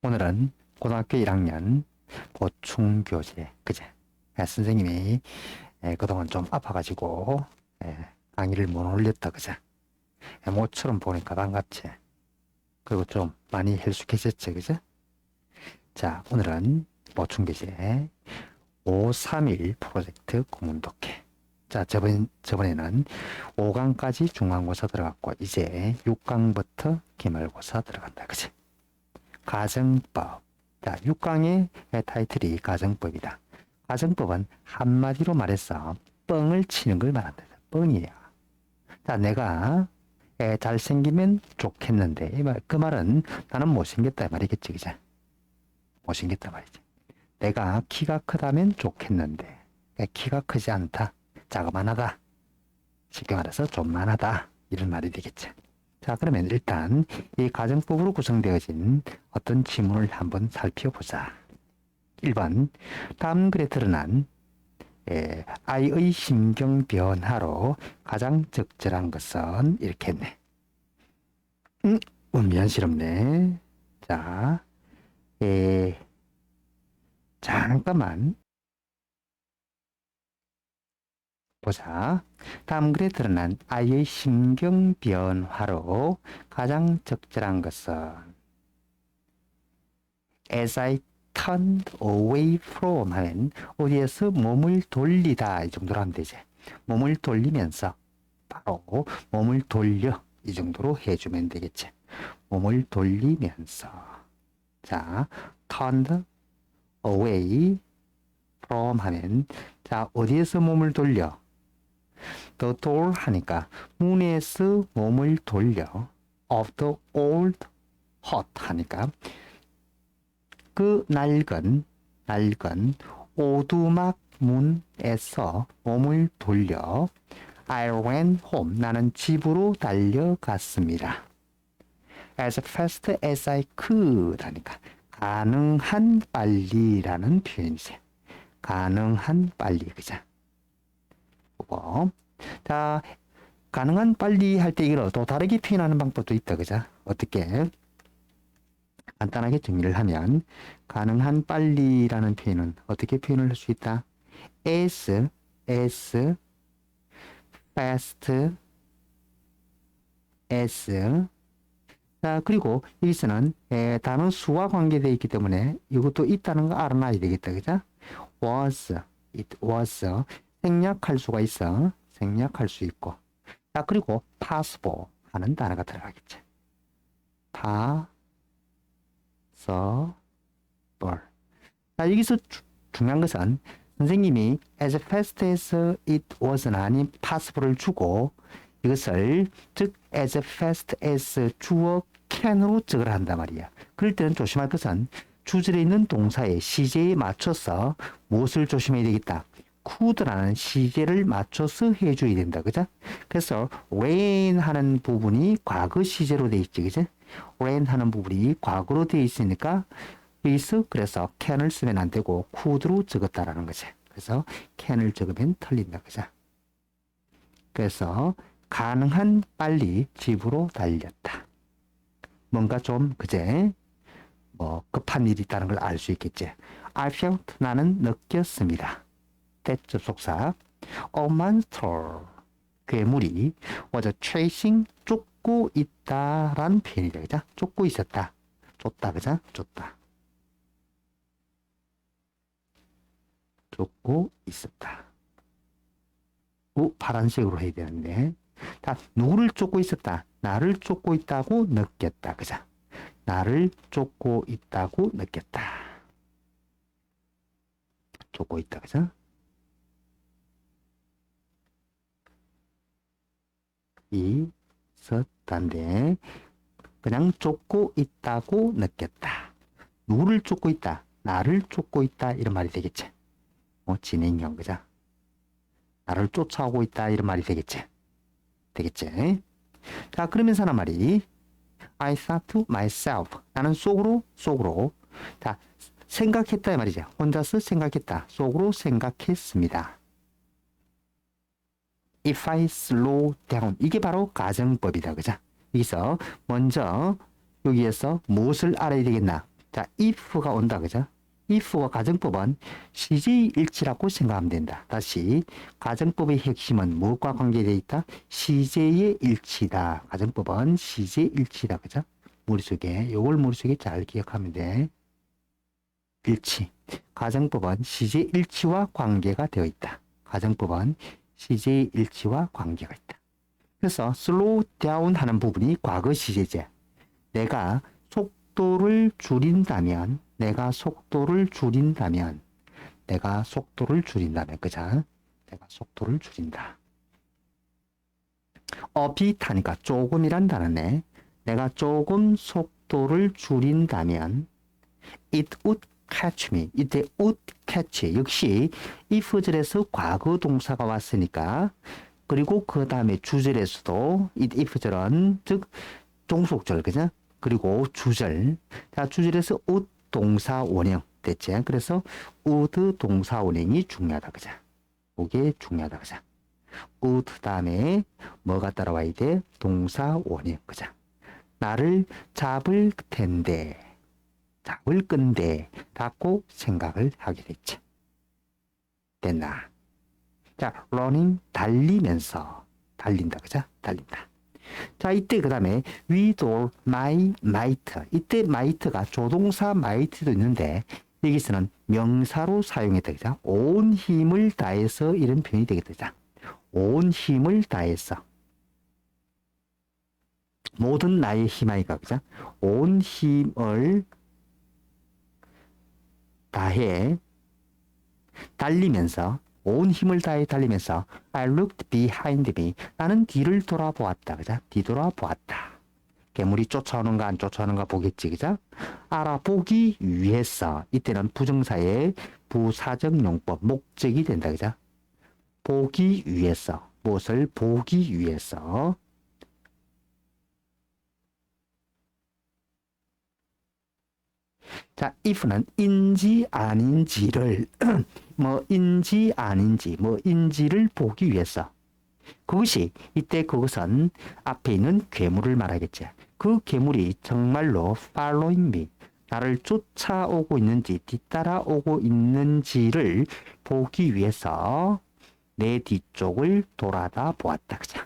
오늘은 고등학교 1학년 보충교재, 그제? 선생님이 그동안 좀 아파가지고 강의를 못 올렸다, 그제? 모처럼 보니까 반갑지? 그리고 좀 많이 헬쑥해졌지, 그제? 자, 오늘은 보충교재 531 프로젝트 구문독해. 자, 저번에는 5강까지 중간고사 들어갔고, 이제 6강부터 기말고사 들어간다, 그지? 가정법. 자, 6강의 타이틀이 가정법이다. 가정법은 한마디로 말해서 뻥을 치는 걸 말한다. 뻥이야. 자, 내가 잘생기면 좋겠는데, 그 말은 나는 못생겼다 말이겠지, 그죠? 못생겼다 말이지. 내가 키가 크다면 좋겠는데, 키가 크지 않다. 자그만하다. 쉽게 말해서 좀만하다. 이런 말이 되겠지. 자, 그러면 일단 이 가정법으로 구성되어진 어떤 지문을 한번 살펴보자. 1번, 다음 글에 드러난 아이의 심경 변화로 가장 적절한 것은 이렇게 했네. 미안스럽네. 자, 잠깐만 보자. 다음 글에 드러난 아이의 심경 변화로 가장 적절한 것은 as I turned away from 하면 어디에서 몸을 돌리다 이 정도로 하면 되지. 몸을 돌리면서 바로 몸을 돌려 이 정도로 해주면 되겠지. 몸을 돌리면서 자 turned away from 하면 자 어디에서 몸을 돌려 the door 하니까 문에서 몸을 돌려 of the old hut 하니까 그 낡은 오두막 문에서 몸을 돌려 I ran home 나는 집으로 달려갔습니다. as fast as I could 하니까 가능한 빨리라는 표현이지. 가능한 빨리 그죠? 자, 가능한 빨리 할 때 이걸 또 다르게 표현하는 방법도 있다, 그죠? 어떻게? 간단하게 정리를 하면, 가능한 빨리라는 표현은 어떻게 표현을 할 수 있다? as fast as. 자, 그리고 여기서는 단어 수와 관계되어 있기 때문에 이것도 있다는 거 알아놔야 되겠다, 그죠? it was. 생략할 수가 있어. 생략할 수 있고. 자, 그리고 possible 하는 단어가 들어가겠지. possible. 자, 여기서 중요한 것은 선생님이 as fast as it was는 아닌 possible을 주고 이것을 즉 as fast as 주어 can으로 적으라 한단 말이야. 그럴 때는 조심할 것은 주절에 있는 동사의 시제에 맞춰서 무엇을 조심해야 되겠다. could라는 시제를 맞춰서 해줘야 된다. 그죠? 그래서 ran 하는 부분이 과거 시제로 돼 있지. 그죠? ran 하는 부분이 과거로 돼 있으니까 여기서 그래서 can을 쓰면 안 되고 could로 적었다라는 거지. 그래서 can을 적으면 틀린다. 그죠? 그래서 가능한 빨리 집으로 달렸다. 뭔가 좀 그제 급한 일이 있다는 걸 알 수 있겠지. I felt 나는 느꼈습니다. that 접속사 a monster 괴물이 was chasing 쫓고 있다라는 표현이다. 그죠? 쫓고 있었다. 쫓다. 그죠? 쫓다. 쫓고 있었다. 파란색으로 해야 되는데. 자, 누구를 쫓고 있었다? 나를 쫓고 있다고 느꼈다. 그죠? 나를 쫓고 있다고 느꼈다. 쫓고 있다. 그죠? 있었단데 그냥 쫓고 있다고 느꼈다. 누구를 쫓고 있다? 나를 쫓고 있다. 이런 말이 되겠지. 진행형. 그죠? 나를 쫓아오고 있다. 이런 말이 되겠지. 되겠지? 자, 그러면서 하는 말이 I thought to myself. 나는 속으로. 자, 생각했다 이 말이죠. 혼자서 생각했다. 속으로 생각했습니다. If I slow down. 이게 바로 가정법이다. 그죠? 여기서 먼저 여기에서 무엇을 알아야 되겠나? 자, if가 온다. 그죠? if와 가정법은 CJ 일치라고 생각하면 된다. 다시 가정법의 핵심은 무엇과 관계되어 있다? CJ의 일치다. 가정법은 CJ 일치다. 그죠? 머릿속에 요걸 머릿속에 잘 기억하면 돼. 일치. 가정법은 CJ 일치와 관계가 되어 있다. 가정법은 CJ 일치와 관계가 있다. 그래서 slow down 하는 부분이 과거 시제제. 내가 속도를 줄인다면, 내가 속도를 줄인다면, 그자? 내가 속도를 줄인다. 비타니까 조금이란 단어네. 내가 조금 속도를 줄인다면, it would catch me. 이때 would catch. 역시 if절에서 과거 동사가 왔으니까, 그리고 그 다음에 주절에서도 if절은 즉 종속절, 그죠? 그리고 주절. 자, 주절에서 would 동사 원형 됐지? 그래서 would 동사 원형이 중요하다, 그죠? 그게 중요하다, 그죠? would 다음에 뭐가 따라와야 돼? 동사 원형, 그죠? 나를 잡을 텐데, 잡을 건데 라고 생각을 하게 됐지. 됐나? 자, running 달리면서 달린다, 그죠? 달린다. 자, 이때 그 다음에 with all my might. 이때 might가 조동사 might도 있는데 여기서는 명사로 사용했다, 그죠? 온 힘을 다해서 이런 표현이 되겠다, 그죠? 온 힘을 다해서. 모든 나의 힘아이가, 그죠? 온 힘을 다해 달리면서, 온 힘을 다해 달리면서 I looked behind me. 나는 뒤를 돌아보았다. 그죠? 뒤돌아보았다. 괴물이 쫓아오는가 안 쫓아오는가 보겠지. 그죠? 알아보기 위해서. 이때는 부정사의 부사적 용법, 목적이 된다. 그죠? 보기 위해서. 무엇을 보기 위해서. 자, if는 인지 아닌지를 뭐인지 아닌지 뭐인지를 보기 위해서. 그것이 이때 그것은 앞에 있는 괴물을 말하겠지. 그 괴물이 정말로 following me, 나를 쫓아오고 있는지 뒤따라오고 있는지를 보기 위해서 내 뒤쪽을 돌아다 보았다. 그죠?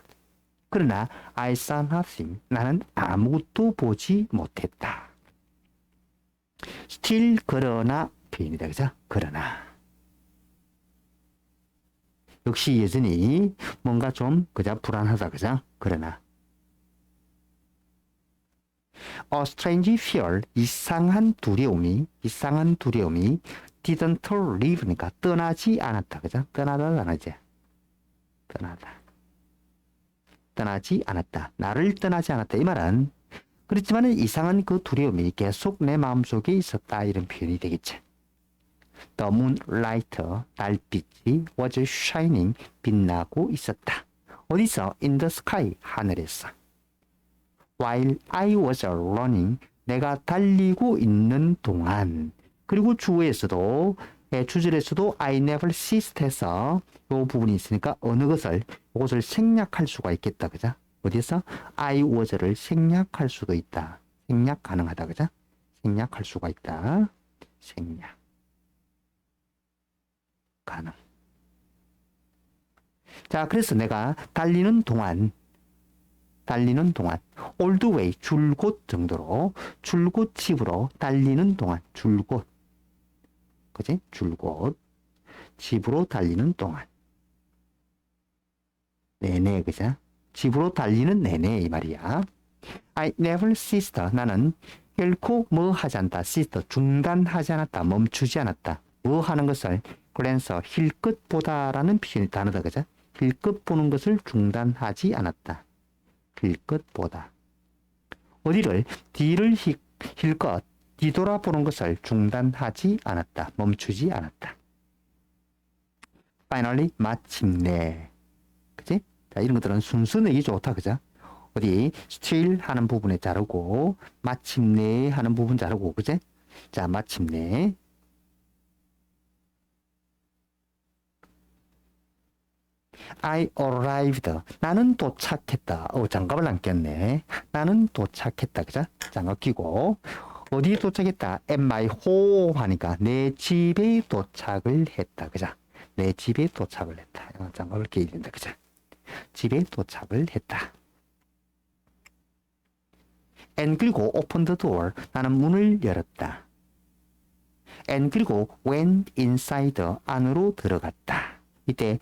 그러나 I saw nothing, 나는 아무것도 보지 못했다. still 그러나 표현이다. 그죠? 그러나. 역시 여전히 뭔가 좀 그저 불안하다. 그죠? 그러나. A strange fear, 이상한 두려움이 didn't leave니까 떠나지 않았다. 그죠? 떠나지 않았다. 나를 떠나지 않았다. 이 말은 그렇지만 이상한 그 두려움이 계속 내 마음속에 있었다. 이런 표현이 되겠지. The moonlight, 달빛이 was shining, 빛나고 있었다. 어디서? In the sky, 하늘에서. While I was running, 내가 달리고 있는 동안. 그리고 주어에서도, 주절에서도 I never ceased 해서 이 부분이 있으니까 어느 것을, 이것을 생략할 수가 있겠다. 그죠? 어디서? I was를 생략할 수도 있다. 생략 가능하다. 그죠? 생략할 수가 있다. 생략. 가능. 자, 그래서 내가 달리는 동안 all the way, 줄곧 정도로, 줄곧 집으로 달리는 동안, 줄곧. 그지? 줄곧. 집으로 달리는 동안. 내내, 그죠? 집으로 달리는 내내, 이 말이야. I never ceased. 나는 결코 뭐 하지 않다. ceased. 중단하지 않았다. 멈추지 않았다. 뭐 하는 것을 glance, 힐끗 보다라는 표현이 단어다. 그죠? 힐끗 보는 것을 중단하지 않았다. 힐끗 보다. 어디를? 뒤를 힐끗, 뒤돌아보는 것을 중단하지 않았다. 멈추지 않았다. Finally, 마침내. 그치? 자, 이런 것들은 순수 내기 좋다. 그죠? 어디? still 하는 부분에 자르고, 마침내 하는 부분 자르고, 그지? 자, 마침내. I arrived. 나는 도착했다. 장갑을 안 꼈네. 나는 도착했다. 그죠? 장갑 끼고. 어디에 도착했다? at my home 하니까 내 집에 도착을 했다. 그죠? 내 집에 도착을 했다. 장갑을 끼야 된다. 그죠? 집에 도착을 했다. and 그리고 open the door. 나는 문을 열었다. and 그리고 went inside. 안으로 들어갔다. 이때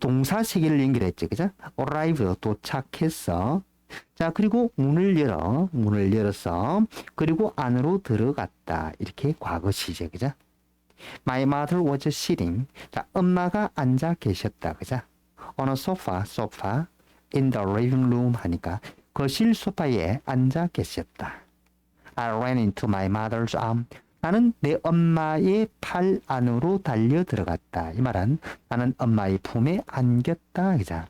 동사 시기를 연결했죠. 그죠? arrive. 도착했어. 자, 그리고 문을 열어서, 그리고 안으로 들어갔다. 이렇게 과거 시제, 그죠? My mother was sitting. 자, 엄마가 앉아 계셨다, 그죠? On a sofa, in the living room 하니까 거실 소파에 앉아 계셨다. I ran into my mother's arm. 나는 내 엄마의 팔 안으로 달려 들어갔다. 이 말은 나는 엄마의 품에 안겼다, 그죠?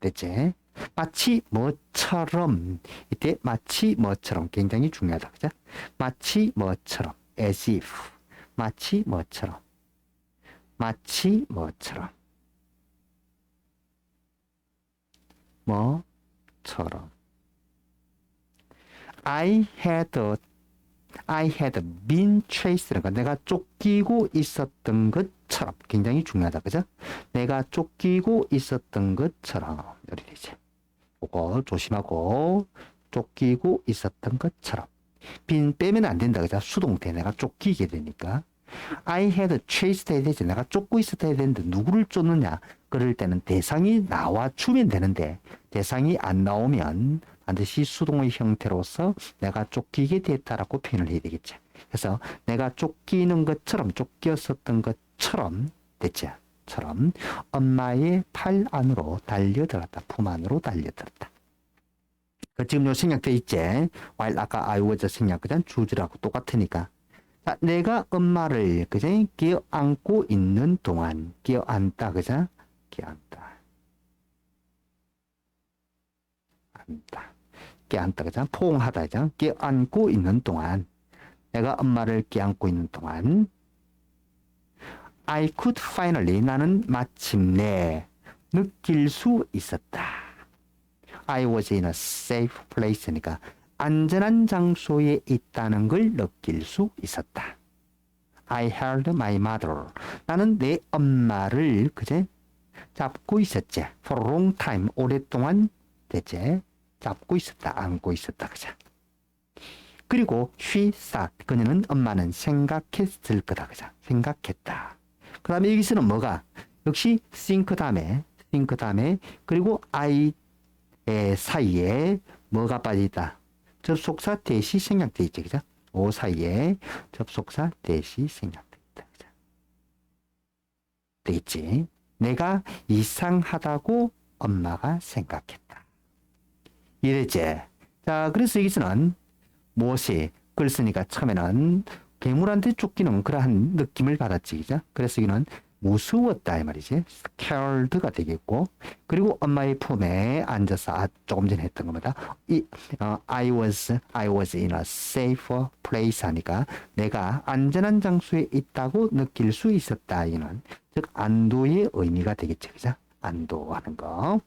됐지? 마치 뭐처럼, 이때 마치 뭐처럼 굉장히 중요하다. 그죠? 마치 뭐처럼, as if. 마치 뭐처럼. 마치 뭐처럼. 뭐처럼. I had been chased. 내가 쫓기고 있었던 것처럼. 굉장히 중요하다. 그죠? 내가 쫓기고 있었던 것처럼. 이렇게 되지. 그거 조심하고. 쫓기고 있었던 것처럼. 빈 빼면 안 된다. 그죠? 수동태. 내가 쫓기게 되니까. I had chased 해야 되지. 내가 쫓고 있었다 해야 되는데 누구를 쫓느냐? 그럴 때는 대상이 나와주면 되는데 대상이 안 나오면 반드시 수동의 형태로서 내가 쫓기게 됐다라고 표현을 해야 되겠죠. 그래서 내가 쫓기는 것처럼 쫓겼었던 것처럼 됐죠. 처럼 엄마의 팔 안으로 달려들었다. 품 안으로 달려들었다. 지금 요 생략돼 있지. while 아까 I was 생략하던 주제라고 똑같으니까. 자, 내가 엄마를 그죠? 껴안고 있는 동안 껴안다 그죠? 껴안다. 안다. 껴안다 그죠? 포옹하다 그죠? 껴안고 있는 동안 내가 엄마를 껴안고 있는 동안 I could finally 나는 마침내 느낄 수 있었다. I was in a safe place니까 안전한 장소에 있다는 걸 느낄 수 있었다. I held my mother. 나는 내 엄마를 그제 잡고 있었지. For a long time. 오랫동안 됐지. 잡고 있었다. 안고 있었다. 그죠? 그리고 she thought. 그녀는 엄마는 생각했을 거다. 그죠? 생각했다. 그 다음에 여기서는 뭐가? 역시 think 다음에 그리고 I 사이에 뭐가 빠져있다? 접속사 대시 생략돼 있죠. 그죠? 오 사이에 접속사 대시 생략돼 있다. 그죠? 되겠지? 내가 이상하다고 엄마가 생각했다. 이랬지? 자, 그래서 여기서는 무엇이 글 쓰니까 처음에는 괴물한테 쫓기는 그러한 느낌을 받았지. 그죠? 그래서 여기는 무서웠다 이 말이지. scared가 되겠고 그리고 엄마의 품에 앉아서 조금 전에 했던 겁니다. I was in a safe place 하니까 내가 안전한 장소에 있다고 느낄 수 있었다. 이는 즉 안도의 의미가 되겠지. 그죠? 안도하는 거.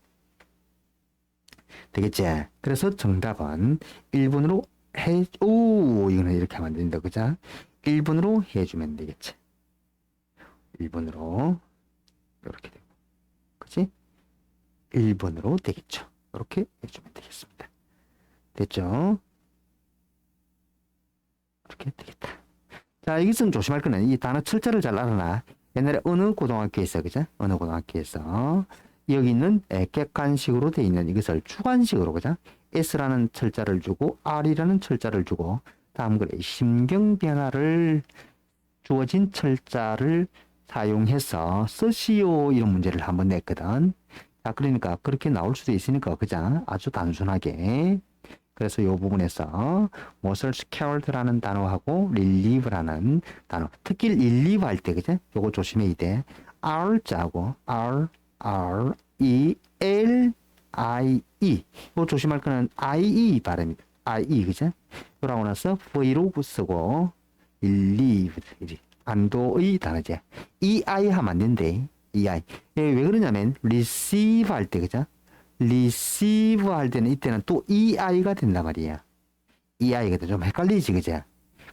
되겠지? 그래서 정답은 1번으로 이거는 이렇게 하면 안 된다. 그죠? 1번으로 해주면 되겠지. 1번으로 이렇게 되고 그치? 1번으로 되겠죠. 이렇게 해주면 되겠습니다. 됐죠? 이렇게 되겠다. 자, 여기서는 조심할 거는 이 단어 철자를 잘 알아놔. 옛날에 어느 고등학교에서 그죠? 어느 고등학교에서 여기 있는 객관식으로 되어 있는 이것을 주관식으로 그죠? S라는 철자를 주고 R이라는 철자를 주고 다음 글에 심경 변화를 주어진 철자를 사용해서 쓰시오 이런 문제를 한번 냈거든. 자, 그러니까 그렇게 나올 수도 있으니까 그죠? 아주 단순하게. 그래서 이 부분에서 무엇을 scared라는 단어하고 relieve라는 단어. 특히 relieve 할 때 그죠? 요거 조심해야 돼. R자고 R-E-L-I-E. 이거 조심할 거는 I-E 발음입니다. I-E 그죠? 그러고 나서 V로 쓰고 relieved. 안도의 단어지. EI 하면 안 된대. EI. 왜 그러냐면 receive 할 때 그죠? receive 할 때는 이때는 또 EI가 된단 말이야. EI가 좀 헷갈리지 그죠?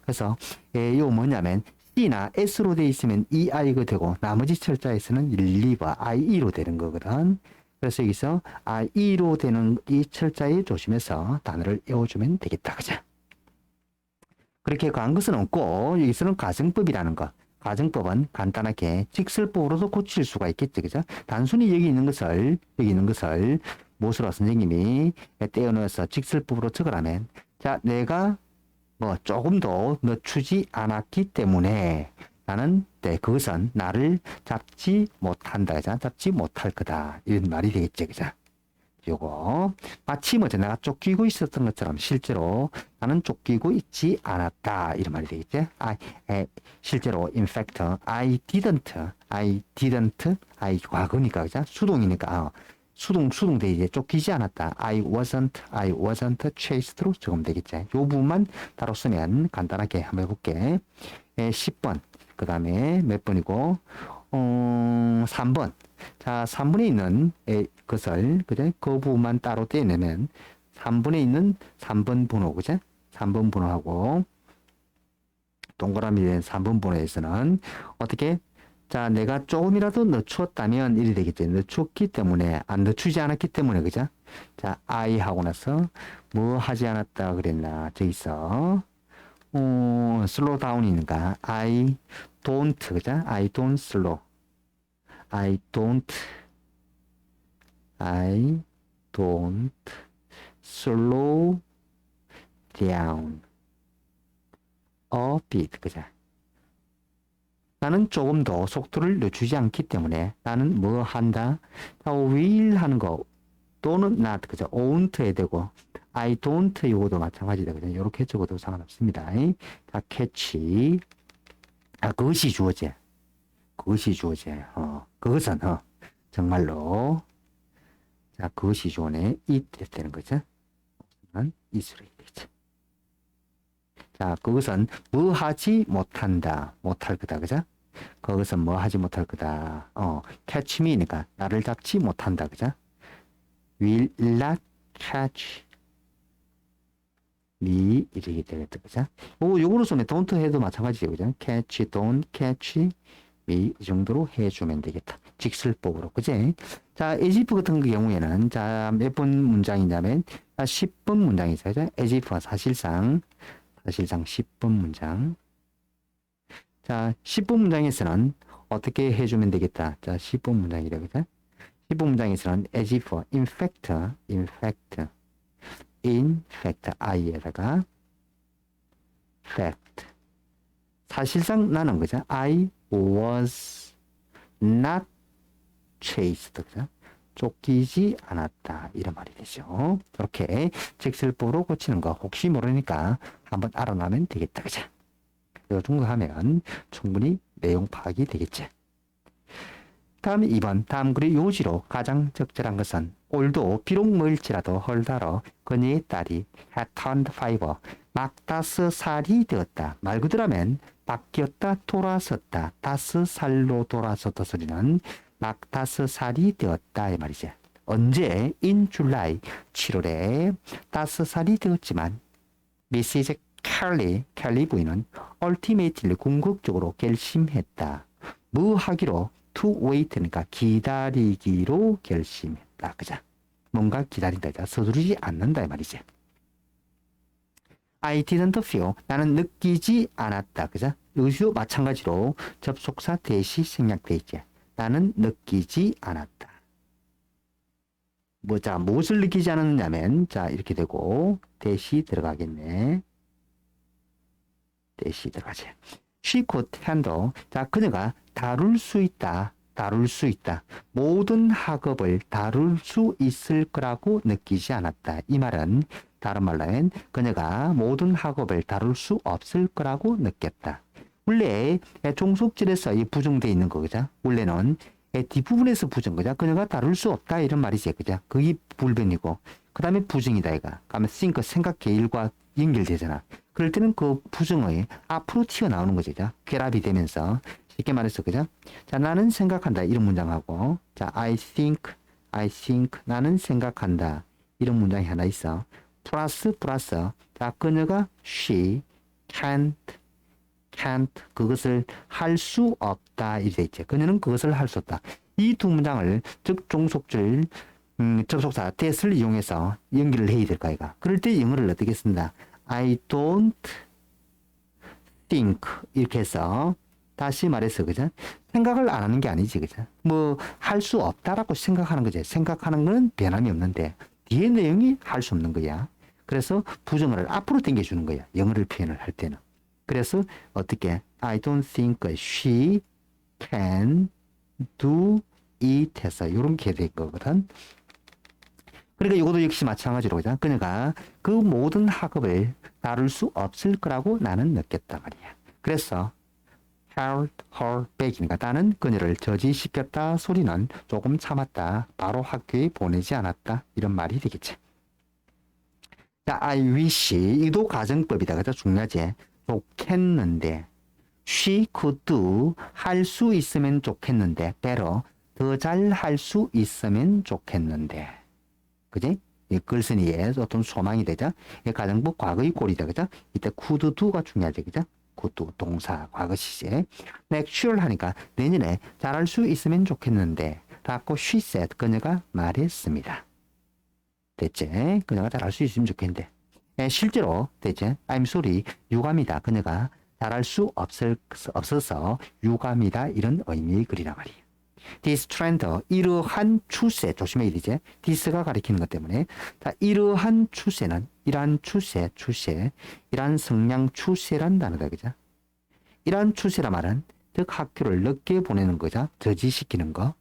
그래서 이거 뭐냐면 C나 S로 되어 있으면 EI가 되고 나머지 철자에서는 live, IE로 되는 거거든. 그래서 여기서 IE로 되는 이 철자에 조심해서 단어를 외워주면 되겠다. 그죠? 그렇게 간 것은 없고 여기서는 가정법이라는 거. 가정법은 간단하게 직설법으로도 고칠 수가 있겠죠. 그죠? 단순히 여기 있는 것을 무엇으로 선생님이 떼어넣어서 직설법으로 적으라면 자, 내가 뭐 조금 더 늦추지 않았기 때문에 나는 그것은 나를 잡지 못한다. 그죠? 잡지 못할 거다. 이런 말이 되겠죠. 그죠? 요거 마치 뭐죠? 내가 쫓기고 있었던 것처럼 실제로 나는 쫓기고 있지 않았다 이런 말이 되겠죠? 실제로 in fact I didn't 과거니까 그죠? 수동이니까 수동대 이제 쫓기지 않았다. I wasn't chased로 적으면 되겠죠? 요 부분만 따로 쓰면 간단하게 한번 해볼게. 10번 그 다음에 몇 번이고 3번. 자, 3번에 있는 것을, 그죠? 그 부분만 따로 떼내면 3번에 있는 3번 번호, 그죠? 3번 번호하고 동그라미 된 3번 번호에서는 어떻게? 자, 내가 조금이라도 늦추었다면 이리 되겠죠. 늦추었기 때문에, 안 늦추지 않았기 때문에, 그죠? 자, I 하고 나서 뭐 하지 않았다 그랬나? 저기 있어. 슬로우 다운이니까 I don't, 그죠? I don't slow. I don't slow down a bit. 그죠? 나는 조금 더 속도를 늦추지 않기 때문에 나는 뭐 한다? will 하는 거 또는 not. 그죠? won't 해야 되고 I don't 이거도 마찬가지다. 그죠? 이렇게 적어도 상관없습니다. 자, catch. 그것이 주어져. 그것은, 정말로. 자, 그것이 주어네. it 되는 거죠. it으로 되죠. 자, 그것은 뭐 하지 못한다. 못할 거다. 그죠? 그것은 뭐 하지 못할 거다. catch me니까 나를 잡지 못한다. 그죠? will not catch me 이렇게 되겠다. 그죠? 요거로 쓰면 don't 해도 마찬가지죠. 그죠? catch, don't catch 이 정도로 해주면 되겠다. 직설법으로. 그지? 자, as if 같은 경우에는, 자, 몇 번 문장이냐면, 10번 문장이죠. 그죠? as if가 사실상 10번 문장. 자, 10번 문장에서는 어떻게 해주면 되겠다. 자, 10번 문장이래. 그죠? 10번 문장에서는 as if, in fact, I에다가 fact. 사실상 나는, 그죠? I was not chased. 그죠? 쫓기지 않았다. 이런 말이 되죠. 이렇게 직설법으로 고치는 거 혹시 모르니까 한번 알아나면 되겠다. 그죠? 이 정도 하면 충분히 내용 파악이 되겠지. 다음 2번. 다음 글의 요지로 가장 적절한 것은 올도 비록 멀지라도 헐다러 그녀의 딸이 had turned 5 막 5살이 되었다. 말 그대로 하면 바뀌었다, 돌아섰다. 5살로 돌아섰다 소리는 막 5살이 되었다 이 말이죠. 언제? in July 7월에 5살이 되었지만 Mrs. 켈리 부인은 ultimately 궁극적으로 결심했다. 뭐 하기로? to wait니까 기다리기로 결심했다. 그죠? 뭔가 기다린다. 서두르지 않는다 이 말이지. I didn't feel. 나는 느끼지 않았다. 그죠? 여기도 마찬가지로 접속사 대시 생략돼 있지. 나는 느끼지 않았다. 무엇을 느끼지 않았냐면, 자, 이렇게 되고, 대시 들어가겠네. 대시 들어가지. She could handle. 자, 그녀가 다룰 수 있다. 모든 학업을 다룰 수 있을 거라고 느끼지 않았다. 이 말은 다른 말로 하면 그녀가 모든 학업을 다룰 수 없을 거라고 느꼈다. 원래 종속절에서 이 부정되어 있는 거, 그죠? 원래는 뒷부분에서 부정, 그죠? 그녀가 다룰 수 없다 이런 말이지, 그죠? 그게 불변이고 그 다음에 부정이다 이가. 그러면 think 생각해 일과 연결되잖아. 그럴 때는 그 부정의 앞으로 튀어나오는 거죠. 결합이 되면서 쉽게 말해서 그죠? 자, 나는 생각한다 이런 문장하고 자, I think 나는 생각한다 이런 문장이 하나 있어. 플러스 자, 그녀가 she can't 그것을 할 수 없다 이렇게 있죠. 그녀는 그것을 할 수 없다. 이 두 문장을 즉 종속줄 접속사 that을 이용해서 연결을 해야 될까 이가. 그럴 때 영어를 어떻게 쓴다? I don't think 이렇게 해서 다시 말해서 그죠? 생각을 안 하는 게 아니지 그죠? 뭐 할 수 없다라고 생각하는 거지. 생각하는 건 변함이 없는데 뒤에 내용이 할 수 없는 거야. 그래서 부정어를 앞으로 당겨주는 거야. 영어를 표현을 할 때는. 그래서 어떻게? I don't think she can do it 해서 이렇게 될 거거든. 그러니까 이것도 역시 마찬가지로 그죠? 그녀가 그 모든 학업을 다룰 수 없을 거라고 나는 느꼈단 말이야. 그래서 held her back이니까 나는 그녀를 저지시켰다 소리는 조금 참았다. 바로 학교에 보내지 않았다. 이런 말이 되겠지. 자, I wish 이도 가정법이다. 그죠? 중요하지. 좋겠는데 she could do 할 수 있으면 좋겠는데 better 더 잘 할 수 있으면 좋겠는데 그지? 이 글쓴이의 어떤 소망이 되죠. 이 가정법 과거의 꼴이다. 그죠? 이때 could do가 중요하지. 그죠? could do 동사 과거 시제. next year 하니까 내년에 잘할 수 있으면 좋겠는데 라고 she said 그녀가 말했습니다. 됐지? 그녀가 잘할 수 있으면 좋겠는데 실제로 됐지? I'm sorry 유감이다. 그녀가 잘할 수 없어서 유감이다. 이런 의미의 글이란 말이에요. This trend 이러한 추세 조심해야 되지. this가 가리키는 것 때문에 자, 이러한 추세는 이러한 추세 이러한 성향 추세란 단어다. 그죠? 이러한 추세란 말은 즉 학교를 늦게 보내는 거죠. 저지시키는 거.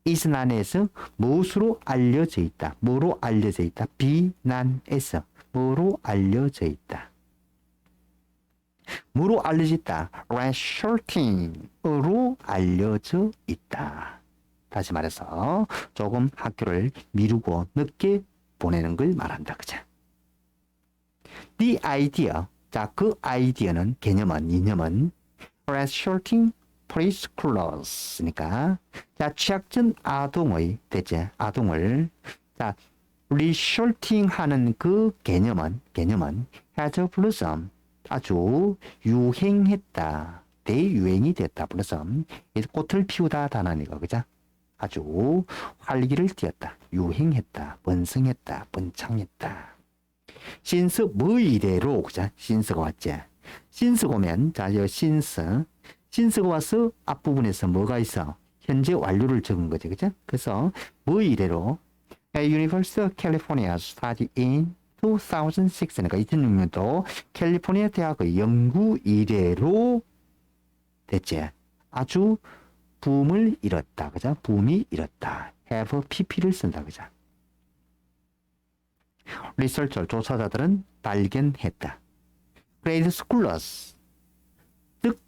이스난에서 무엇으로 알려져 있다. 뭐로 알려져 있다. 비난에서 뭐로 알려져 있다. 뭐로 알려져 있다. resorting으로 알려져 있다. 다시 말해서 조금 학교를 미루고 늦게 보내는 걸 말한다. 그죠? The idea. 자, 그 아이디어는 개념은 이념은 resorting preschoolers니까 자, 취학 전 아동의 대체 아동을 자, resorting 하는 그 개념은 has blossom 아주 유행했다. 대유행이 됐다. blossom 꽃을 피우다 단어니까 그죠? 아주 활기를 띠었다. 유행했다. 번성했다. 번창했다. since 뭐 이래로 그죠? since가 왔지. since가 오면 자, 이 since가 와서 앞부분에서 뭐가 있어? 현재 완료를 적은 거지. 그죠? 그래서 뭐 이래로 University of California study in 2006니까 2006년도 캘리포니아 대학의 연구 이래로 됐지. 아주 붐을 일었다. 그죠? 붐이 일었다. have pp를 쓴다. 그죠? 리서처 조사자들은 발견했다. grade scholars 즉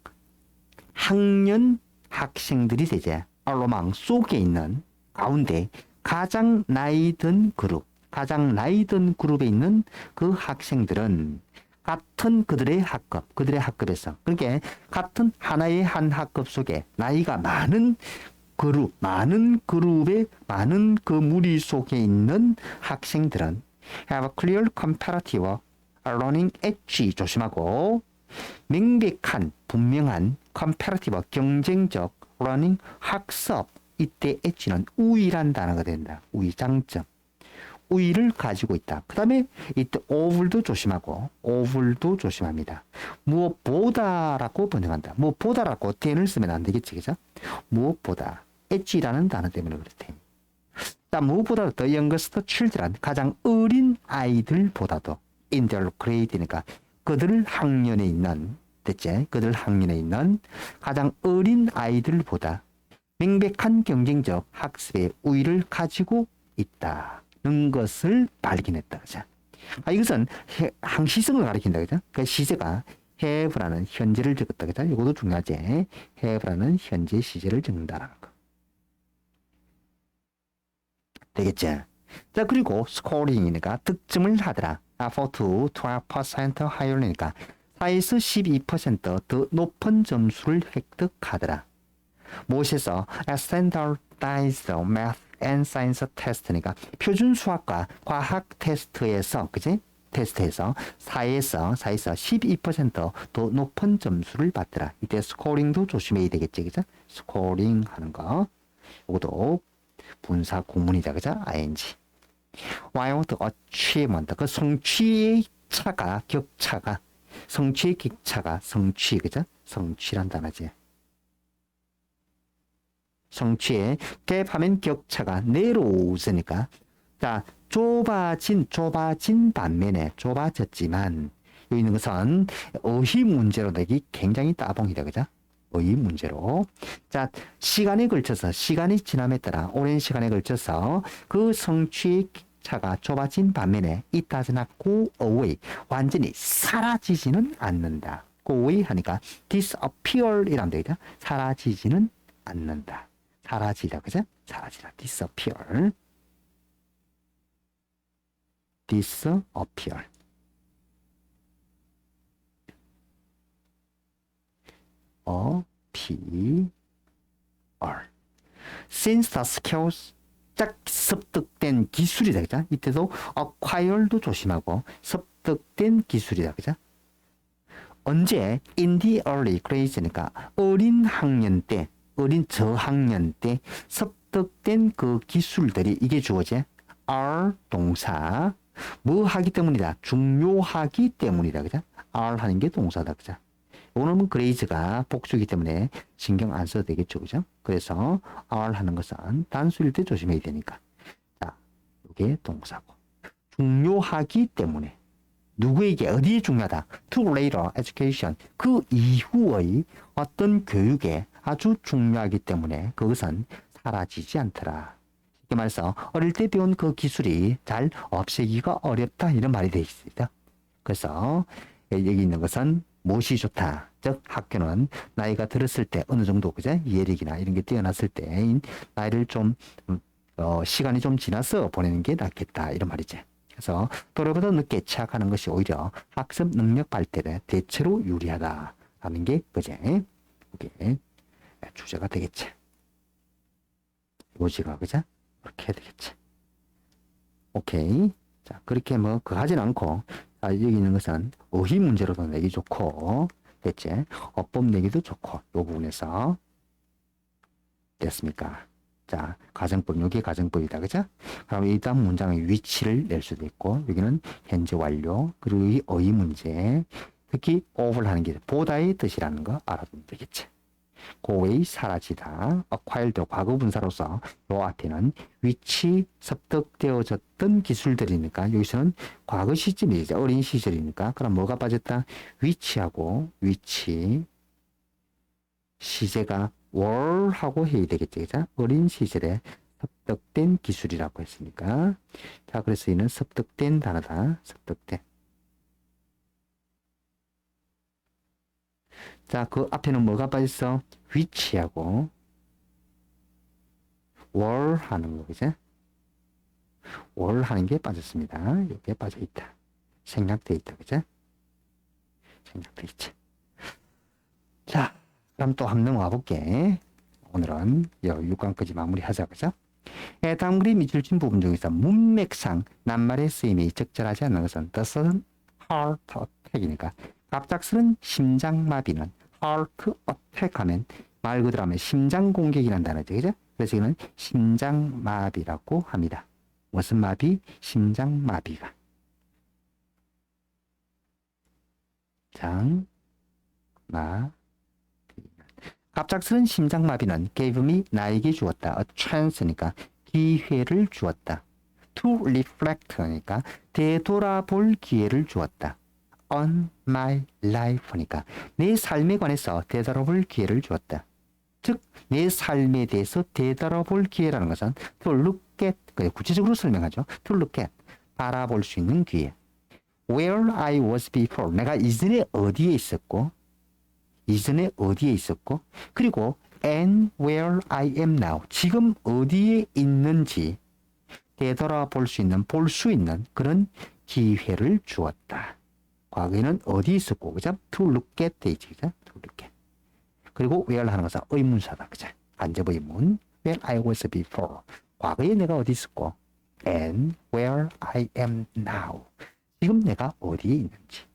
학년 학생들이 되지. 알로망 속에 있는 가운데 가장 나이 든 그룹에 있는 그 학생들은 같은 그들의 학급에서 그러니까 같은 하나의 한 학급 속에 나이가 많은 그룹의 많은 그 무리 속에 있는 학생들은 have a clear comparative learning edge 조심하고 명백한 분명한 comparative 경쟁적 learning 학습 이때 edge는 우위란 단어가 된다. 우위 장점 우위를 가지고 있다. 그 다음에 이때 over도 조심합니다. 무엇보다라고 번역한다. 무엇보다라고 then을 쓰면 안 되겠지. 그죠? 무엇보다 edge라는 단어 때문에 그렇대. 자, 무엇보다도 the youngest children 가장 어린 아이들보다도 in their grade니까 그들 학년에 있는 됐지? 그들 학년에 있는 가장 어린 아이들보다 명백한 경쟁적 학습의 우위를 가지고 있다는 것을 발견했다. 그죠? 이것은 항시성을 가리킨다. 그죠? 그 시제가 have라는 현재를 적었다. 그죠? 이것도 중요하지. have라는 현재 시제를 적는다라는 거. 되겠지? 자, 그리고 scoring이니까 득점을 하더라. 4 to 12% higher니까 4에서 12% 더 높은 점수를 획득하더라. 무엇에서 standardized math and science test니까 표준 수학과 과학 테스트에서 그지? 테스트에서 4에서 12%더 높은 점수를 받더라. 이때 스코링도 조심해야 되겠지, 그죠? 스코링 하는 거. 이것도 분사 공문이다, 그죠? ing. while the achievement, 그 성취의 차가, 격차가, 성취의 격차가, 성취, 그죠? 성취란 단어지. 성취의 갭 하면 격차가 내려오으니까. 자, 좁아진 반면에 좁아졌지만, 여기 있는 것은 의의 문제로 내기 굉장히 따봉이다, 그죠? 의의 문제로. 자, 시간에 걸쳐서, 시간이 지남에 따라, 오랜 시간에 걸쳐서 그 성취의 차가 좁아진 반면에 it does not go away. 완전히 사라지지는 않는다. go away 하니까 disappear 이라면 되겠죠? 사라지지는 않는다. 사라지다, 그죠? 사라지다. disappear. disappear. appear. since the skills 딱 습득된 기술이다, 그죠? 이때도 acquire도 조심하고 습득된 기술이다, 그죠? 언제 in the early grade니까 어린 학년 때, 어린 저학년 때 습득된 그 기술들이 이게 주어져 are 동사 뭐 하기 때문이다, 중요하기 때문이다, 그죠? are 하는 게 동사다, 그죠? 오늘은 그레이즈가 복수이기 때문에 신경 안 써도 되겠죠, 그죠? 그래서 are 하는 것은 단수일 때 조심해야 되니까. 자, 이게 동사고. 중요하기 때문에. 누구에게 어디에 중요하다? To later education. 그 이후의 어떤 교육에 아주 중요하기 때문에 그것은 사라지지 않더라. 쉽게 말해서 어릴 때 배운 그 기술이 잘 없애기가 어렵다, 이런 말이 되어 있습니다. 그래서 여기 있는 것은 무엇이 좋다? 즉 학교는 나이가 들었을 때 어느 정도, 그죠? 이해력이나 이런 게 뛰어났을 때 나이를 좀 시간이 좀 지나서 보내는 게 낫겠다, 이런 말이지. 그래서 또래보다 늦게 취학하는 것이 오히려 학습 능력 발달에 대체로 유리하다라는 게 그제 이게 주제가 되겠지. 요지가, 그죠? 그렇게 해야 되겠지. 오케이. 자, 그렇게 뭐 그거 하진 않고, 자, 여기 있는 것은 의의 문제로도 내기 좋고, 됐지? 어법 내기도 좋고, 요 부분에서 됐습니까? 자, 가정법, 여기 가정법이다, 그죠? 그럼 이 다음 문장의 위치를 낼 수도 있고, 여기는 현재 완료, 그리고 이 의의 문제, 특히 over를 하는 게 보다의 뜻이라는 거 알아두면 되겠지. 고의 사라지다, acquired 과거분사로서 요 앞에는 위치 습득되어졌던 기술들이니까 여기서는 과거 시점이죠. 어린 시절이니까. 그럼 뭐가 빠졌다? 위치하고 위치 시제가 월하고 해야 되겠죠, 그죠? 어린 시절에 습득된 기술이라고 했으니까. 자, 그래서 이는 습득된 단어다. 습득된. 자, 그 앞에는 뭐가 빠졌어? 위치하고 월 하는 거, 그죠? 월 하는 게 빠졌습니다. 여기에 빠져 있다. 생략돼 있다, 그죠? 생략돼 있지. 자, 그럼 또 한 번 와볼게. 오늘은 6강까지 마무리하자, 그죠? 다음 그림 밑줄 친 부분 중에서 문맥상 낱말의 쓰임이 적절하지 않는 것은 the sudden heart attack이니까 갑작스런 심장마비는 heart attack 하면 말 그대로 하면 심장 공격이라는 단어죠, 그죠? 그래서 이거는 심장마비라고 합니다. 무슨 마비? 심장마비가. 갑작스런 심장마비는 gave me, 나에게 주었다. a chance니까 기회를 주었다. to reflect 하니까 되돌아볼 기회를 주었다. on my life니까 내 삶에 관해서 되돌아볼 기회를 주었다. 즉, 내 삶에 대해서 되돌아볼 기회라는 것은 to look at, 구체적으로 설명하죠. to look at, 바라볼 수 있는 기회. where I was before, 내가 이전에 어디에 있었고, 그리고 and where I am now, 지금 어디에 있는지 되돌아볼 수 있는, 볼 수 있는 그런 기회를 주었다. 과거에는 어디 있었고, 그죠? to look at 되지, 그죠? to look at. 그리고 where 하는 것은 의문사다, 그죠? 간접 의문. where I was before, 과거에 내가 어디 있었고, and where I am now, 지금 내가 어디에 있는지.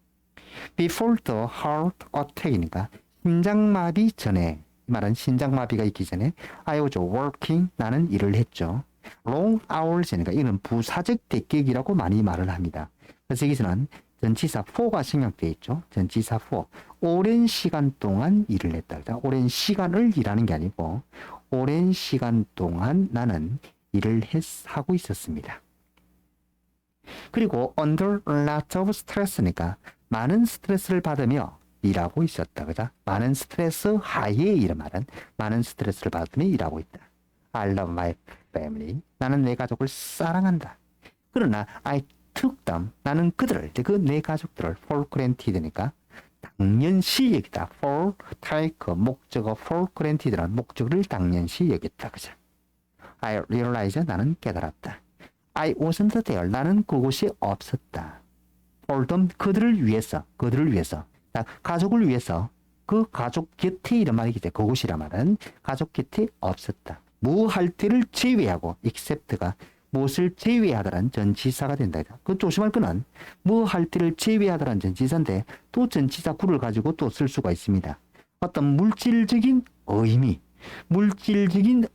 Before the heart attack이니까 심장마비 전에, 이 말은 심장마비가 있기 전에 I was working, 나는 일을 했죠. long hours이니까 이는 부사적 대격이라고 많이 말을 합니다. 그래서 여기서는 전치사 for가 생략되어 있죠. 전치사 for. 오랜 시간 동안 일을 했다. 그죠? 오랜 시간을 일하는 게 아니고 오랜 시간 동안 나는 일을 하고 있었습니다. 그리고 under lot of stress니까 많은 스트레스를 받으며 일하고 있었다. 그죠? 많은 스트레스 하에 이런 말은 많은 스트레스를 받으며 일하고 있다. I love my family. 나는 내 가족을 사랑한다. 그러나 I took them. 나는 그들을, 그 내 가족들을 for granted니까 당연시 여기다. for, take, 목적어 for granted라는 목적을 당연시 여겼다. 그죠? I realize. 나는 깨달았다. I wasn't there. 나는 그곳이 없었다. for them. 그들을 위해서. 가족을 위해서. 그 가족 곁에 이런 말이겠죠. 그곳이란 말은 가족 곁에 없었다. 뭐 할 때를 제외하고 except가 무엇을 제외하더란 전치사가 된다. 그 조심할 거는 뭐 할 때를 제외하더란 전치사인데 또 전치사 구를 가지고 또 쓸 수가 있습니다. 어떤 물질적인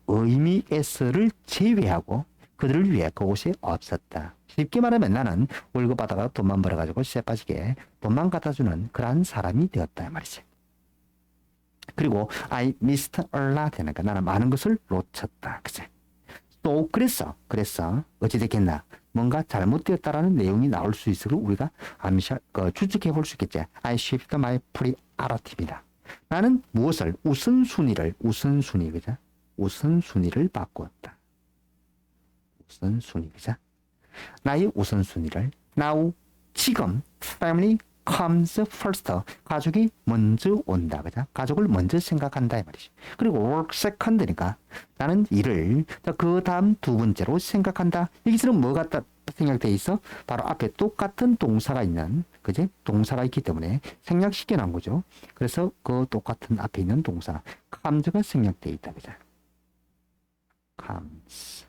의미에서를 제외하고 그들을 위해 그곳이 없었다. 쉽게 말하면 나는 월급 받아가 돈만 벌어가지고 시세 빠지게 돈만 갖다 주는 그러한 사람이 되었다 말이지. 그리고 I missed a lot 하니까 나는 많은 것을 놓쳤다. 그치? 또 그랬어. 어찌됐겠나? 뭔가 잘못되었다라는 내용이 나올 수 있을 우리가 추측해 볼 수 있겠지. I shifted my priority입니다. 나는 무엇을 우선순위를 그죠? 우선순위를 바꾸었다. 그죠? 나의 우선순위를 now 지금 family comes first. 가족이 먼저 온다. 그죠? 가족을 먼저 생각한다 이 말이지. 그리고 work second니까 나는 일을 그 다음 두 번째로 생각한다. 여기서는 뭐가 생략되어 있어? 바로 앞에 똑같은 동사가 있는, 그지? 동사가 있기 때문에 생략시켜 놓은 거죠. 그래서 그 똑같은 앞에 있는 동사 comes가 생략되어 있다. 그죠? comes.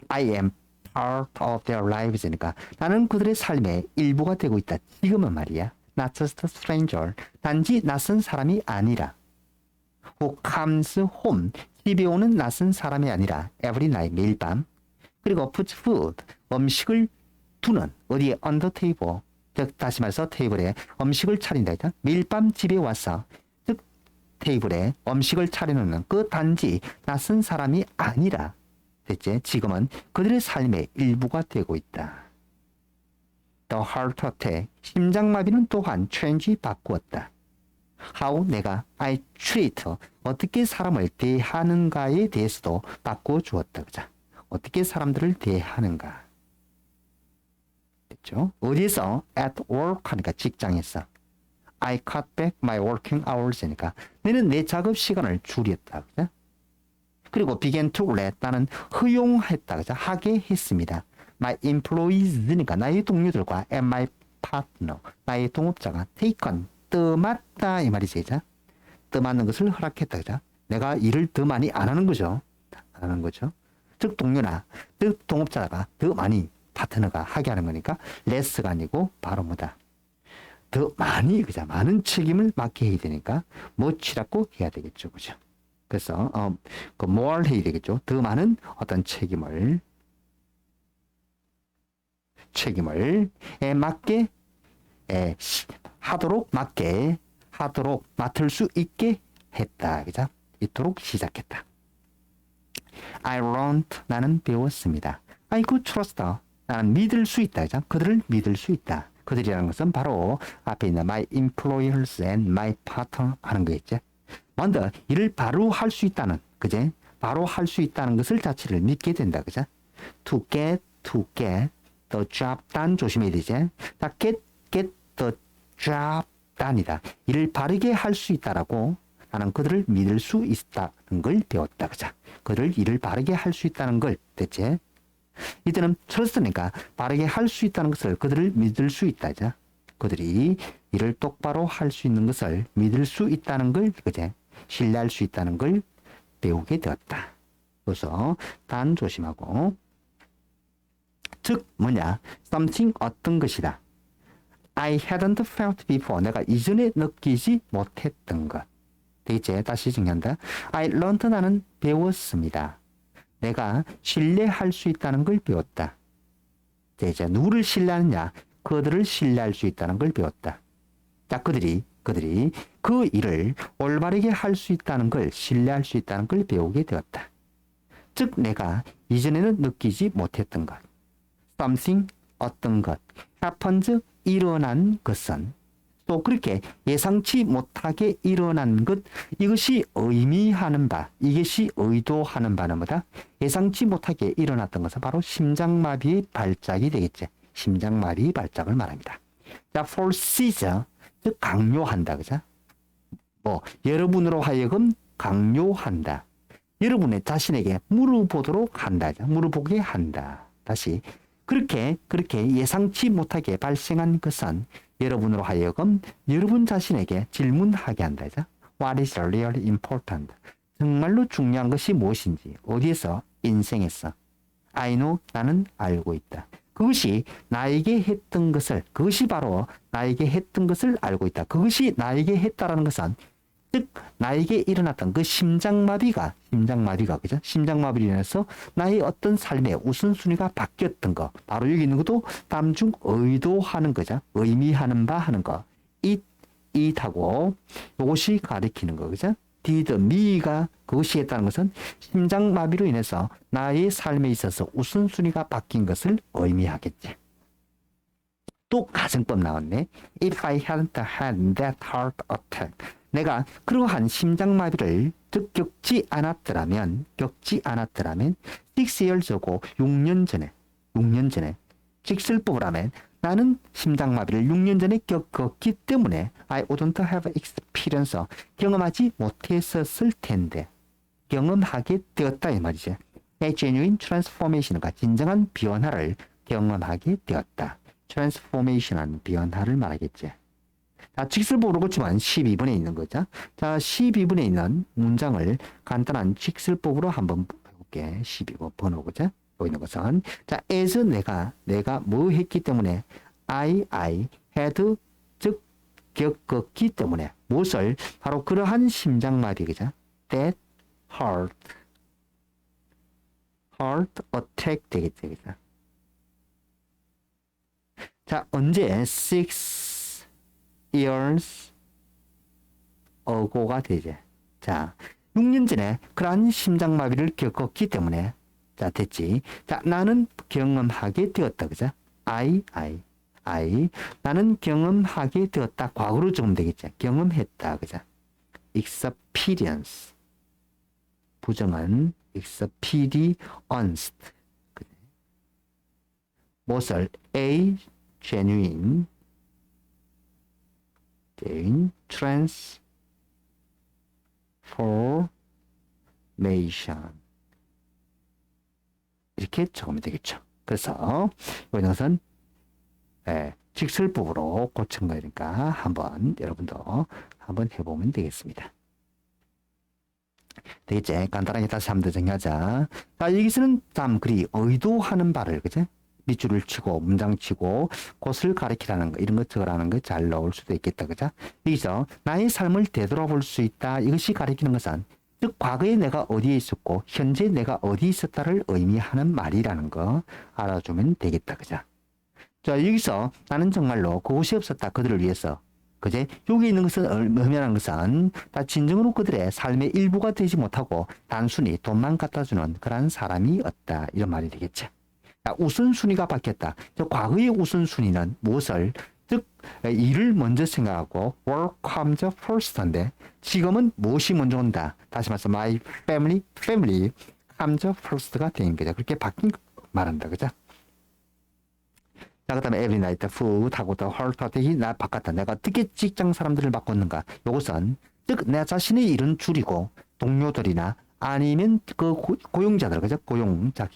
I am part of their lives니까 나는 그들의 삶의 일부가 되고 있다. 지금은 말이야. Not just a stranger. 단지 낯선 사람이 아니라. Who comes home. 집에 오는 낯선 사람이 아니라 every night. 매일 밤. 그리고 puts food. 음식을 두는. 어디에? on the table. 즉 다시 말해서 테이블에 음식을 차린다. 매일 밤 집에 와서 즉 테이블에 음식을 차려놓는 그 단지 낯선 사람이 아니라 됐지? 지금은 그들의 삶의 일부가 되고 있다. The heart attack, 심장마비는 또한 change 바꾸었다. How 내가 I treat, 어떻게 사람을 대하는가에 대해서도 바꾸어 주었다. 그죠? 어떻게 사람들을 대하는가. 됐죠? 어디서? At work 하니까 직장에서. I cut back my working hours니까 너는 내 작업 시간을 줄였다. 그죠? 그리고 began to let 나는 허용했다. 그죠? 하게 했습니다. My employees니까 나의 동료들과 and my partner 나의 동업자가 taken 떠맡다 이 말이지. 그죠? 떠맡는 것을 허락했다. 그죠? 내가 일을 더 많이 안 하는 거죠. 안 하는 거죠. 즉 동료나 즉 동업자가 더 많이 파트너가 하게 하는 거니까 less가 아니고 바로 뭐다. 더 많이 그죠? 많은 책임을 맡게 해야 되니까 much라고 해야 되겠죠. 그죠? 그래서 more 해야 되겠죠. 더 많은 어떤 책임을 맡게 하도록 맡을 수 있게 했다. 그죠? 이토록 시작했다. I learned 나는 배웠습니다. I could trust 나는 믿을 수 있다. 그죠? 그들을 믿을 수 있다. 그들이라는 것은 바로 앞에 있는 my employers and my partner 하는 거겠죠. 먼저 일을 바로 할 수 있다는, 그제? 바로 할 수 있다는 것을 자체를 믿게 된다, 그죠? To get the job done 조심해야 되지. 자, get the job done이다. 일을 바르게 할 수 있다라고 나는 그들을 믿을 수 있다는 걸 배웠다, 그죠? 그들을 일을 바르게 할 수 있다는 걸, 됐지? 이때는 trust니까 바르게 할 수 있다는 것을 그들을 믿을 수 있다, 그죠? 그들이 일을 똑바로 할 수 있는 것을 믿을 수 있다는 걸, 그제? 신뢰할 수 있다는 걸 배우게 되었다. 그래서 단 조심하고 즉 뭐냐? something 어떤 것이다. I hadn't felt before. 내가 이전에 느끼지 못했던 것. 되겠지? 다시 정리한다. I learned 나는 배웠습니다. 내가 신뢰할 수 있다는 걸 배웠다. 이제 누구를 신뢰하느냐? 그들을 신뢰할 수 있다는 걸 배웠다. 자, 그들이 그 일을 올바르게 할 수 있다는 걸 신뢰할 수 있다는 걸 배우게 되었다. 즉 내가 이전에는 느끼지 못했던 것. something 어떤 것. happens 일어난 것은 또 그렇게 예상치 못하게 일어난 것, 이것이 의미하는 바, 이것이 의도하는 바는 뭐다? 예상치 못하게 일어났던 것은 바로 심장마비의 발작이 되겠지. 심장마비 발작을 말합니다. 자, foresees, 즉 강요한다, 그죠? 뭐 여러분으로 하여금 강요한다. 여러분의 자신에게 물어보도록 한다, 물어보게 한다. 다시 그렇게 예상치 못하게 발생한 것은 여러분으로 하여금 여러분 자신에게 질문하게 한다. What is really important? 정말로 중요한 것이 무엇인지, 어디에서, 인생에서. I know, 나는 알고 있다. 그것이 나에게 했던 것을, 그것이 바로 나에게 했던 것을 알고 있다. 그것이 나에게 했다라는 것은 즉 나에게 일어났던 그 심장마비가 그죠? 심장마비로 인해서 나의 어떤 삶의 우선순위가 바뀌었던 거, 바로 여기 있는 것도 다음 중 의도하는 거죠. 의미하는 바 하는 거. it하고 이것이 가리키는 거, 그죠? did, me가 그것이 했다는 것은 심장마비로 인해서 나의 삶에 있어서 우선순위가 바뀐 것을 의미하겠지. 또 가정법 나왔네. If I hadn't had that heart attack. 내가 그러한 심장마비를 즉 겪지 않았더라면 6 years ago 6년 전에 직설법으로라면 나는 심장마비를 6년 전에 겪었기 때문에 I wouldn't have experienced 경험하지 못했었을 텐데 경험하게 되었다 이 말이지. A genuine transformation과 진정한 변화를 경험하게 되었다. transformation은 변화를 말하겠지. 자, 직설법으로 그렇지만 12번에 있는 거죠. 자, 12번에 있는 문장을 간단한 직설법으로 한번 해볼게. 12번 번호, 그죠? 보이는 것은. 자, as 내가 뭐 했기 때문에 I had, 즉, 겪었기 때문에 무엇을? 바로 그러한 심장마비, 그죠? That heart attack 되겠죠, 그죠? 자, 언제? 6 years ago가 되죠. 자, 6년 전에 그러한 심장마비를 겪었기 때문에 자, 됐지. 자, 나는 경험하게 되었다. 그죠? I 나는 경험하게 되었다. 과거로 적으면 되겠죠. 경험했다. 그죠? experience 부정은 experienced 무엇을? A genuine transformation 이렇게 적으면 되겠죠. 그래서 이것은 직설법으로 고친 거니까 한번 여러분도 한번 해보면 되겠습니다. 되겠지? 간단하게 다시 한번 더 정리하자. 자, 여기서는 그리 의도하는 바를, 그죠? 밑줄을 치고 문장 치고 곳을 가리키라는 거, 이런 것 적으라는 거 잘 넣을 수도 있겠다, 그죠? 여기서 나의 삶을 되돌아볼 수 있다. 이것이 가리키는 것은 즉 과거에 내가 어디에 있었고 현재 내가 어디 있었다를 의미하는 말이라는 거 알아주면 되겠다, 그죠? 자, 여기서 나는 정말로 그곳이 없었다. 그들을 위해서. 그제? 여기 있는 것은 의미하는 것은 다 진정으로 그들의 삶의 일부가 되지 못하고 단순히 돈만 갖다 주는 그런 사람이 없다. 이런 말이 되겠죠. 자, 우선순위가 바뀌었다. 과거의 우선순위는 무엇을? 즉 일을 먼저 생각하고 work comes first인데 지금은 무엇이 먼저 온다. 다시 말해서 my family comes first가 되는 거죠. 그렇게 바뀐 말한다. 그죠? 자, 그 다음에 every night food 하고 또 heart attack이 나 바꿨다. 내가 어떻게 직장 사람들을 바꿨는가. 요것은 즉 내 자신의 일은 줄이고 동료들이나 아니면 그 고용자들, 그죠? 고용자,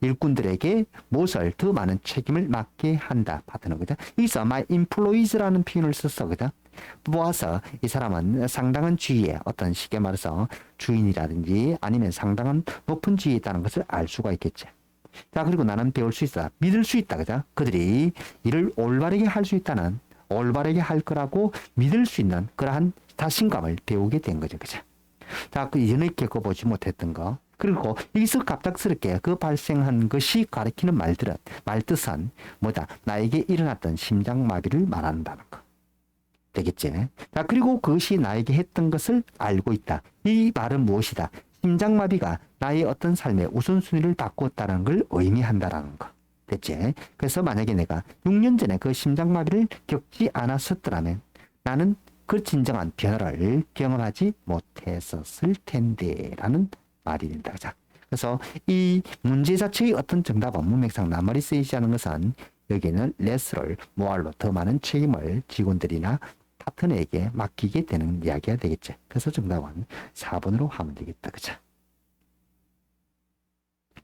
일꾼들에게 무엇을 더 많은 책임을 맡게 한다. 파트너, 그죠? 여기서 my employees라는 표현을 썼어, 그죠? 모아서 이 사람은 상당한 지위에 어떤 쉽게 말해서 주인이라든지 아니면 상당한 높은 지위에 있다는 것을 알 수가 있겠지. 자, 그리고 나는 배울 수 있다. 믿을 수 있다. 그죠? 그들이 이를 올바르게 할 수 있다는, 올바르게 할 거라고 믿을 수 있는 그러한 자신감을 배우게 된 거죠. 그죠? 자, 그 이전에 겪어보지 못했던 거. 그리고 여기서 갑작스럽게 그 발생한 것이 가리키는 말뜻은 뭐다? 나에게 일어났던 심장마비를 말한다는 거. 되겠지? 자, 그리고 그것이 나에게 했던 것을 알고 있다. 이 말은 무엇이다? 심장마비가 나의 어떤 삶의 우선순위를 바꾸었다는 걸 의미한다라는 거. 됐지? 그래서 만약에 내가 6년 전에 그 심장마비를 겪지 않았었더라면 나는 그 진정한 변화를 경험하지 못했었을 텐데 라는 말이 된다. 자, 그래서 이 문제 자체의 어떤 정답은 문맥상 낱말이 쓰이지 않은 것은 여기에는 레스를 모알로 더 많은 책임을 직원들이나 파트너에게 맡기게 되는 이야기가 되겠죠. 그래서 정답은 4번으로 하면 되겠다. 그죠?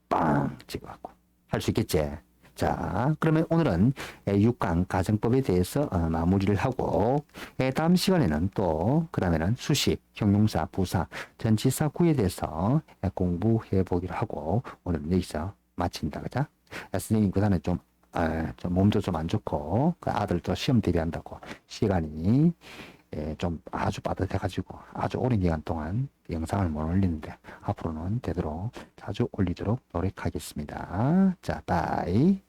빵! 찍어갖고. 할 수 있겠지? 자, 그러면 오늘은 6강 가정법에 대해서 마무리를 하고, 다음 시간에는 또, 그 다음에는 수식, 형용사, 부사, 전치사 구에 대해서 공부해 보기로 하고, 오늘은 여기서 마친다. 그죠? 선생님, 그 다음에 좀 몸도 좀 안 좋고, 그 아들도 시험 대비한다고 시간이 좀 아주 빠듯해가지고 아주 오랜 기간 동안 영상을 못 올리는데 앞으로는 되도록 자주 올리도록 노력하겠습니다. 자, 바이.